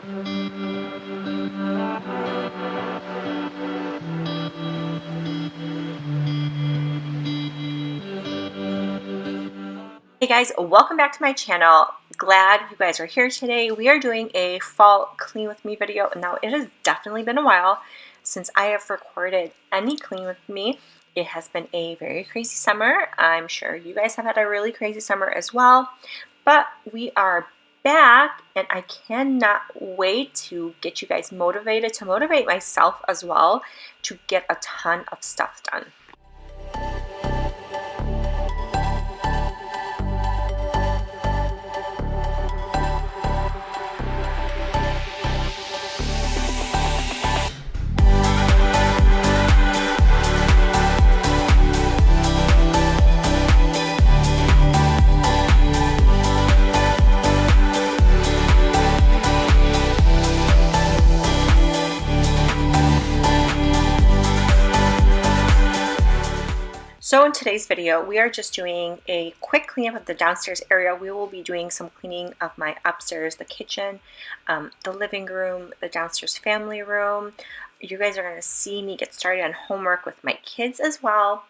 Hey guys, welcome back to my channel. Glad you guys are here today. We are doing a fall clean with me video. Now it has definitely been a while since I have recorded any clean with me. It has been a very crazy summer. I'm sure you guys have had a really crazy summer as well, but we are back and I cannot wait to get you guys motivated, to motivate myself as well, to get a ton of stuff done. So in today's video, we are just doing a quick cleanup of the downstairs area. We will be doing some cleaning of my upstairs, the kitchen, the living room, the downstairs family room. You guys are going to see me get started on homework with my kids as well.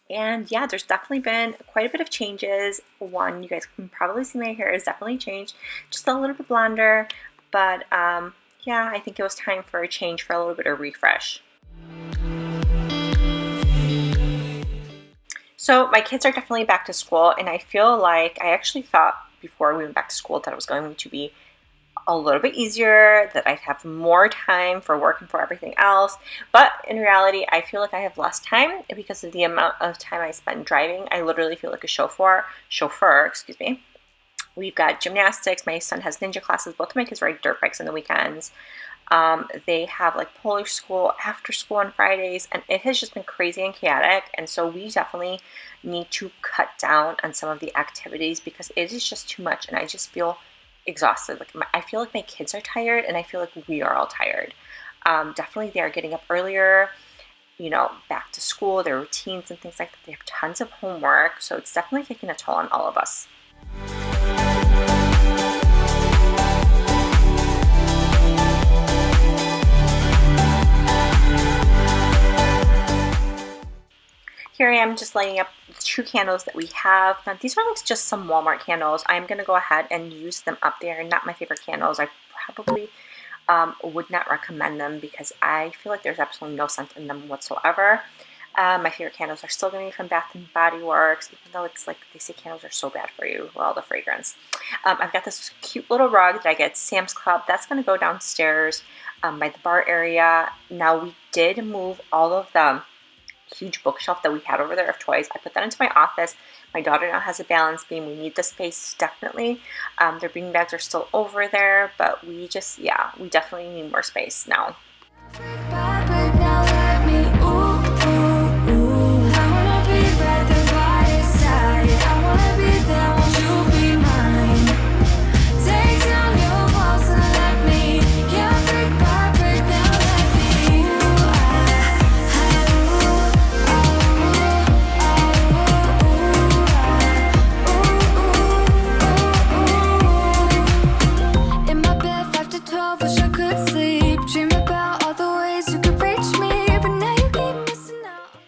And yeah, there's definitely been quite a bit of changes. One, you guys can probably see my hair has definitely changed, just a little bit blonder. But yeah, I think it was time for a change, for a little bit of refresh. So my kids are definitely back to school, and I feel like I actually thought before we went back to school that it was going to be a little bit easier, that I'd have more time for work and for everything else. But in reality, I feel like I have less time because of the amount of time I spend driving. I literally feel like a chauffeur, excuse me. We've got gymnastics. My son has ninja classes. Both of my kids ride dirt bikes on the weekends. They have like Polish school after school on Fridays, and it has just been crazy and chaotic. And so we definitely need to cut down on some of the activities because it is just too much, and I just feel exhausted. Like I feel like my kids are tired, and I feel like we are all tired. Definitely they are getting up earlier, you know, back to school, their routines and things like that. They have tons of homework, so it's definitely taking a toll on all of us. Here I am just lighting up the 2 candles that we have. Now, these are like just some Walmart candles. I'm going to go ahead and use them up there. Not my favorite candles. I probably would not recommend them because I feel like there's absolutely no scent in them whatsoever. My favorite candles are still going to be from Bath & Body Works, even though it's like they say candles are so bad for you, well, the fragrance. I've got this cute little rug that I get at Sam's Club. That's going to go downstairs by the bar area. Now, we did move all of the huge bookshelf that we had over there of toys. I put that into my office. My daughter now has a balance beam. We need the space definitely. Their bean bags are still over there, but we just, yeah, we definitely need more space now.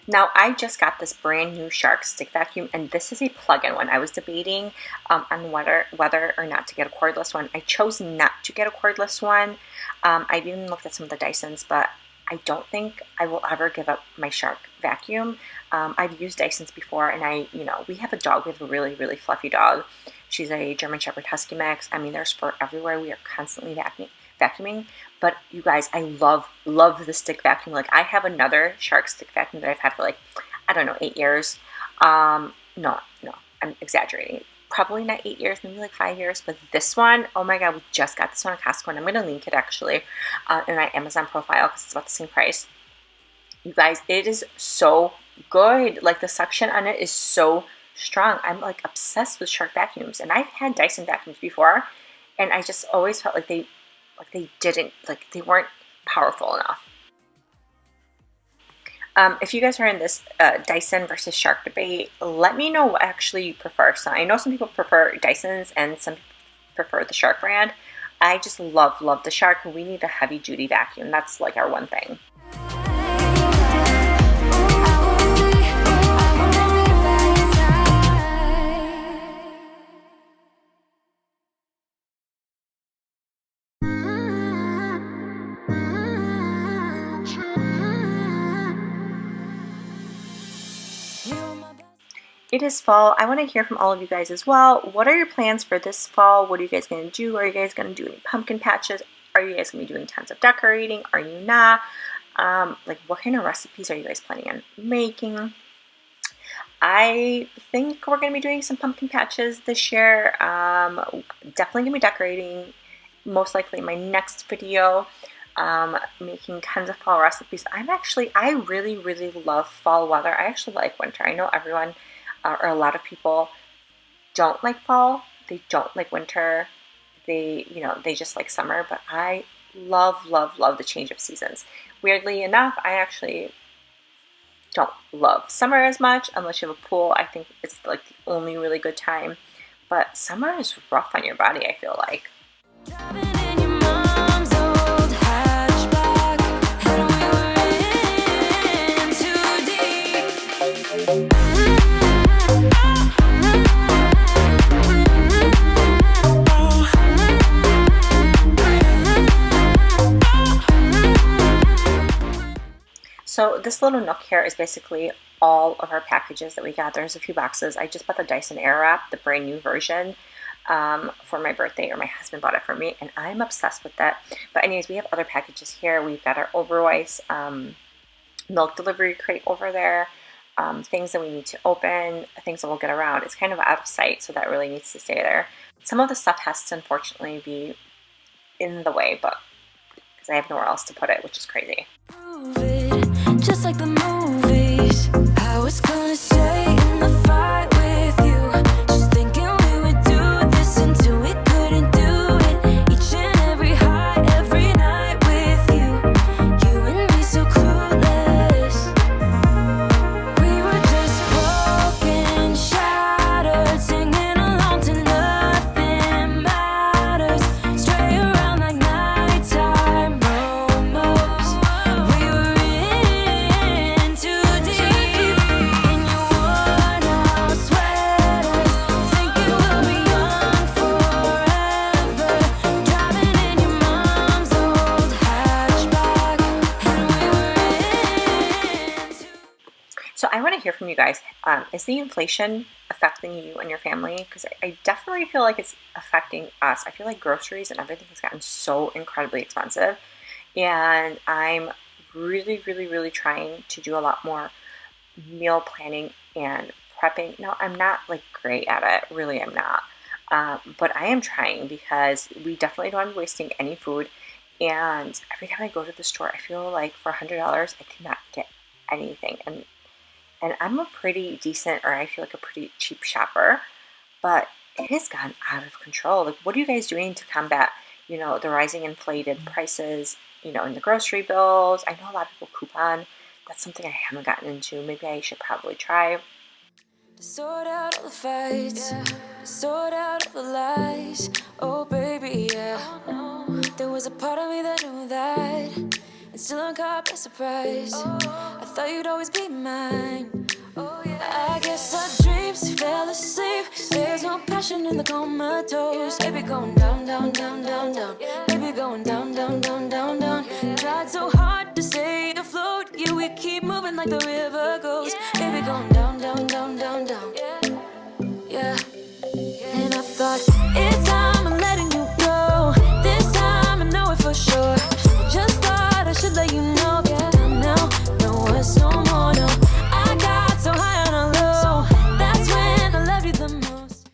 Now, I just got this brand new Shark stick vacuum, and this is a plug-in one. I was debating on whether or not to get a cordless one. I chose not to get a cordless one. I even looked at some of the Dysons, but I don't think I will ever give up my Shark vacuum. I've used Dysons before, and we have a dog. We have a really, really fluffy dog. She's a German Shepherd Husky mix. I mean, there's fur everywhere. We are constantly vacuuming. But you guys, I love the stick vacuum. Like, I have another Shark stick vacuum that I've had for like, I don't know, 8 years. No, I'm exaggerating. Probably not 8 years, maybe like 5 years. But this one, oh my God, we just got this one at Costco, and I'm going to link it actually in my Amazon profile because it's about the same price. You guys, it is so good. Like, the suction on it is so strong. I'm like obsessed with Shark vacuums, and I've had Dyson vacuums before, and I just always felt like they weren't powerful enough. If you guys are in this Dyson versus Shark debate, let me know what actually you prefer. So I know some people prefer Dysons and some prefer the Shark brand. I just love the Shark. We need a heavy duty vacuum. That's like our one thing. It is fall. I want to hear from all of you guys as well. What are your plans for this fall? What are you guys going to do? Are you guys going to do any pumpkin patches? Are you guys going to be doing tons of decorating? Are you not? Like, what kind of recipes are you guys planning on making? I think we're going to be doing some pumpkin patches this year. Definitely going to be decorating. Most likely my next video. Making tons of fall recipes. I really love fall weather. I actually like winter. I know everyone or a lot of people don't like fall. They don't like winter. They just like summer, but I love the change of seasons. Weirdly enough, I actually don't love summer as much unless you have a pool. I think it's like the only really good time, but summer is rough on your body, I feel like. So this little nook here is basically all of our packages that we got. There's a few boxes. I just bought the Dyson Airwrap, the brand new version, for my birthday, or my husband bought it for me, and I'm obsessed with that. But anyways, we have other packages here. We've got our Overweiss milk delivery crate over there, things that we need to open, things that we'll get around. It's kind of out of sight, so that really needs to stay there. Some of the stuff has to unfortunately be in the way, but because I have nowhere else to put it, which is crazy. Just like the movies, I was gonna stay in the fight with you, just thinking we would do this until we couldn't do it. Each and every high, every night with you, you and me so clueless. We were just broken, shattered, singing along to nothing matters. Stray around like nighttime momos. We were in too deep in your worn out sweaters, thinking we'll be young forever. Driving in your mom's old hatchback, and we were in too. So I want to hear from you guys. Is the inflation affecting you and your family? Because I definitely feel like it's affecting us. I feel like groceries and everything has gotten so incredibly expensive. And I'm really trying to do a lot more meal planning and prepping. No, I'm not like great at it. Really, I'm not. But I am trying, because we definitely don't want to be wasting any food. And every time I go to the store, I feel like for $100, I cannot get anything. And I'm a pretty decent, or I feel like a pretty cheap shopper, but it has gone out of control. Like, what are you guys doing to combat, the rising inflated prices, in the grocery bills? I know a lot of people coupon. That's something I haven't gotten into. Maybe I should probably try. To sort out all the fights, to sort out all the lies. Oh baby, yeah. There was a part of me that knew that, and still I'm caught by surprise. I thought you'd always be mine. I guess our dreams fell asleep. There's no passion in the comatose. Baby going down. Baby going down. Tried so hard to stay afloat. Yeah, we keep moving like the river goes. Baby going down. Yeah. And I thought, it's time I'm letting you go. This time I know it for sure. I just thought I should let you know. Yeah, now, no words no more, no. I got so high on a low. That's when I loved you the most.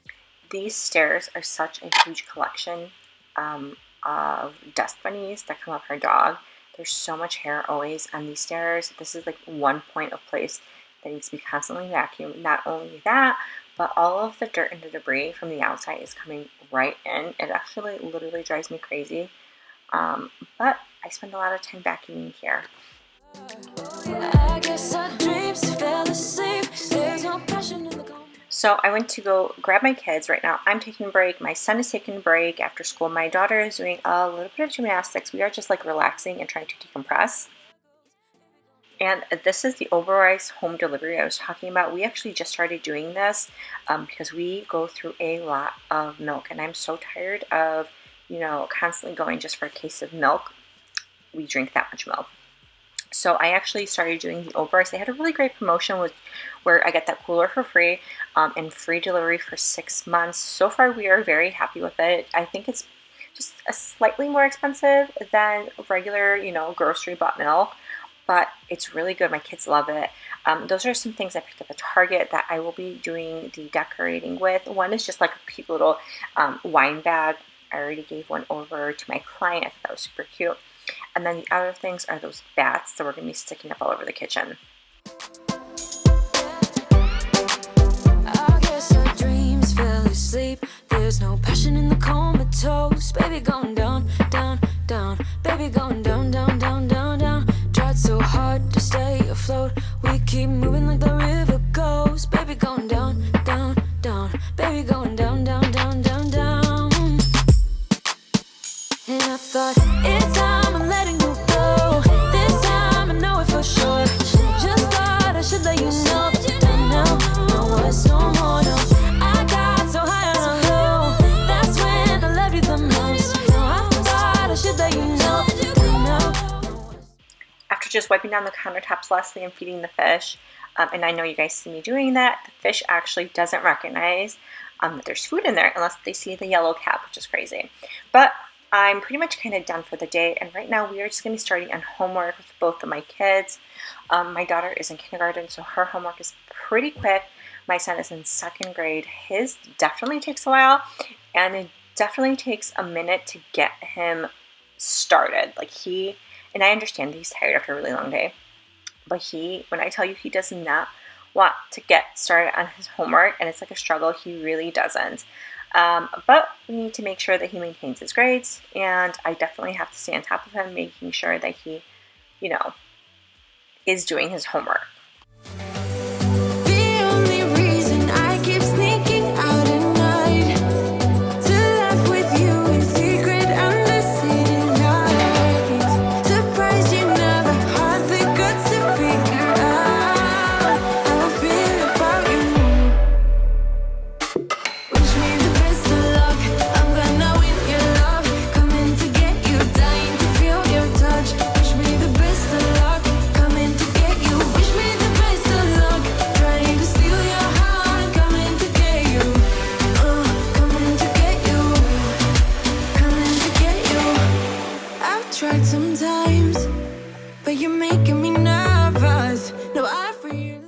These stairs are such a huge collection of dust bunnies that come up her dog. There's so much hair always on these stairs. This is like one point of place that needs to be constantly vacuumed. Not only that, but all of the dirt and the debris from the outside is coming right in. It actually literally drives me crazy. But I spend a lot of time vacuuming here. So I went to go grab my kids. Right now I'm taking a break. My son is taking a break after school. My daughter is doing a little bit of gymnastics. We are just like relaxing and trying to decompress. And this is the overrice home delivery I was talking about. We actually just started doing this because we go through a lot of milk, and I'm so tired of, constantly going just for a case of milk. We drink that much milk. So I actually started doing the overrice. They had a really great promotion where I get that cooler for free and free delivery for 6 months. So far, we are very happy with it. I think it's just a slightly more expensive than regular, grocery bought milk, but it's really good. My kids love it. Those are some things I picked up at Target that I will be doing the decorating with. One is just like a cute little wine bag. I already gave one over to my client. I thought that was super cute. And then the other things are those bats that we're going to be sticking up all over the kitchen. I guess our dreams fell asleep. There's no passion in the comatose. Baby going down, down, down. Baby going down, down, down, down, down. Tried so hard to stay afloat. We keep moving like the river goes. Baby going down, down, down. Baby going down, down, down, down, down. And I thought, it's time I'm letting you go. This time I know it for sure. Just thought I should let you know that now, no, it's no more, no. I got so high on a low. That's when I loved you the most. Now I thought I should let you know that. After just wiping down the countertops lastly and feeding the fish, and I know you guys see me doing that, the fish actually doesn't recognize that there's food in there unless they see the yellow cap, which is crazy. But I'm pretty much kind of done for the day, and right now we are just going to be starting on homework with both of my kids. My daughter is in kindergarten, so her homework is pretty quick. My son is in second grade. His definitely takes a while, and it definitely takes a minute to get him started. And I understand he's tired after a really long day, but when I tell you he does not want to get started on his homework, and it's like a struggle, he really doesn't. But we need to make sure that he maintains his grades, and I definitely have to stay on top of him, making sure that he, is doing his homework. The only reason I keep sneaking out at night to laugh with you in secret under city lights. Surprised you never had the guts to figure out how I feel about you. Wish me the best of luck. I'm gonna win your love. Coming to get you, dying to feel your touch. Wish me the best of luck. Coming to get you. Wish me the best of luck. Trying to steal your heart. Coming to get you. Coming to get you. Coming to get you. I've tried sometimes, but you're making me nervous. No, I really.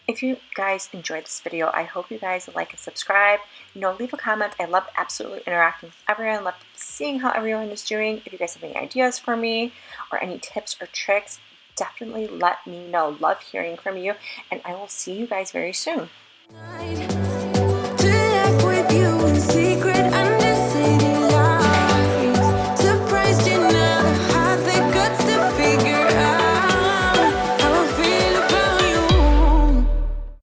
If you guys enjoyed this video, I hope you guys like and subscribe. Leave a comment. I love absolutely interacting with everyone. I love seeing how everyone is doing. If you guys have any ideas for me or any tips or tricks, definitely let me know. Love hearing from you, and I will see you guys very soon. Night.